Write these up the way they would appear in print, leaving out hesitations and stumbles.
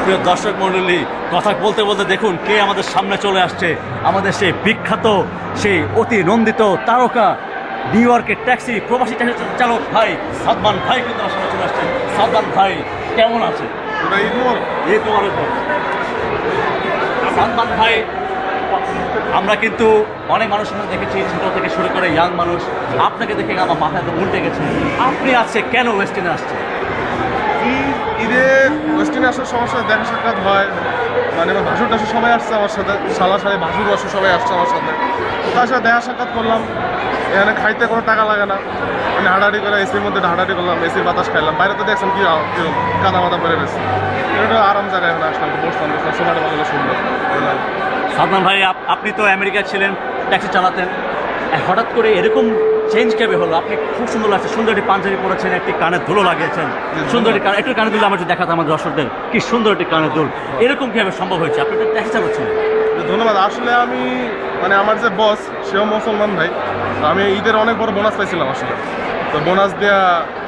সুপ্রিয় দর্শক মণ্ডলী, কথা বলতে বলতে দেখুন কে আমাদের সামনে চলে আসছে। আমাদের সেই বিখ্যাত, সেই অতি নন্দিত তারকা নিউ ইয়র্কের ট্যাক্সি প্রবাসী ট্যাক্সি চালক ভাই সাদমান ভাই কিন্তু আমার সামনে চলে আসছে। সাদমান ভাই কেমন আছে? সাদমান ভাই, আমরা কিন্তু অনেক মানুষের মধ্যে দেখেছি, ছোট থেকে শুরু করে ইয়াং মানুষ। আপনাকে দেখে আমার মাথায় তো উল্টে গেছে। আপনি আজকে কেন ওয়েস্টিনে আসছেন? ঈদে ওয়েস্টিনে আসার সমস্যা দেখা সাক্ষাৎ হয়, মানে আমার ভাসুর টাসুর সবাই আসছে আমার সাথে, সালা সালে ভাসুর বাসুর সবাই আসছে আমার সাথে। তার সাথে দেখা সাক্ষাৎ করলাম। এখানে খাইতে কোনো টাকা লাগে না, মানে হাঁটাহাঁটি করে এসির মধ্যে হাঁটাহাঁটি করলাম, এসির বাতাস খাইলাম। বাইরে তো দেখছেন কি কাদা মাদা পরে রয়েছে। এটা আরাম জায়গায় এখানে আসলাম, বসলাম, সোফাটা ভালো সুন্দর। সাদমান ভাই, আপনি তো আমেরিকা ছিলেন, ট্যাক্সি চালাতেন, হঠাৎ করে এরকম চেঞ্জ কেবে হলো? আপনি খুব সুন্দর লাগছে, সুন্দর একটি পাঞ্জাবি পরেছেন, একটি কানের দুলও লাগিয়েছেন, সুন্দর একটু কানের দুল আমার যদি দেখাতে আমার দর্শকদের, কি সুন্দর একটি কানের দুল, এরকম কীভাবে সম্ভব হয়েছে? আপনি তো ট্যাক্সি চালাচ্ছেন। ধন্যবাদ। আসলে আমি মানে আমার যে বস সেও মুসলমান ভাই, তো আমি ঈদের অনেক বড় বোনাস পাইছিলাম আসলে। তো বোনাস দেওয়া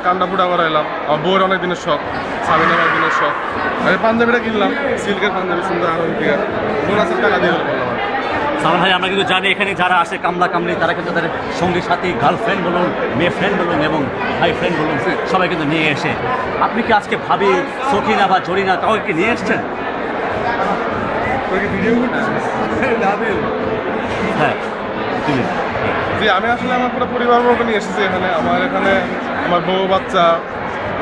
কান্ডা ফুটা করাইলাম। আমার বউয়ের অনেক দিনের শখ, সাবিনের অনেক দিনের শখ। আমি পাঞ্জাবিটা কিনলাম, সিল্কের পাঞ্জাবি, সুন্দর আরো বোনাসের টাকা দিয়ে বললাম। সাদমান ভাই, আমরা কিন্তু জানি এখানে যারা আসে কামলা কামলি, তারা কিন্তু তাদের সঙ্গী সাথী, গার্লফ্রেন্ড বলুন, মেয়ে ফ্রেন্ড বলুন এবং ভাই ফ্রেন্ড বলুন, সবাই কিন্তু নিয়ে এসে। আপনি কি আজকে ভাবি, সখিনা বা জরিনা কাউকে কি নিয়ে এসছেন? হ্যাঁ, জি, আমি আসলে আমার পুরো পরিবারবর্গ নিয়ে এসেছি এখানে। আমার বউ, বাচ্চা,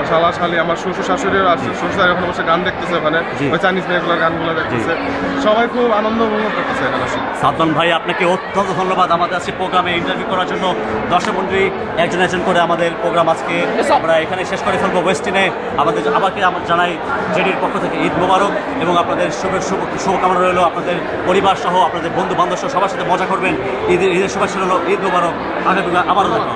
শালা শালি, আমার শ্বশুর শাশুড়িও আসছে। শ্বশুর ওখানে বসে গান দেখতেছে, ওখানে ওই চাইনিজ মেয়েগুলোর গানগুলো দেখতেছে। সবাই খুব আনন্দ উপভোগ করতেছে এখানে। সাদমান ভাই, আপনাকে অত্যন্ত ধন্যবাদ আমাদের আজকে প্রোগ্রামে ইন্টারভিউ করার জন্য। দর্শক মন্ডলী, একজন করে আমাদের প্রোগ্রাম আজকে আমরা এখানে শেষ করে ফেলবো ওয়েস্টিনে। আমরা জানাই জেডির পক্ষ থেকে ঈদ মোবারক এবং আপনাদের শুভকামনা রইল। আপনাদের পরিবার সহ, আপনাদের বন্ধু বান্ধব সহ সবার সাথে মজা করবেন। ঈদের শুভেচ্ছা রইল। ঈদ মোবারক। আগামী আবারও দেখা।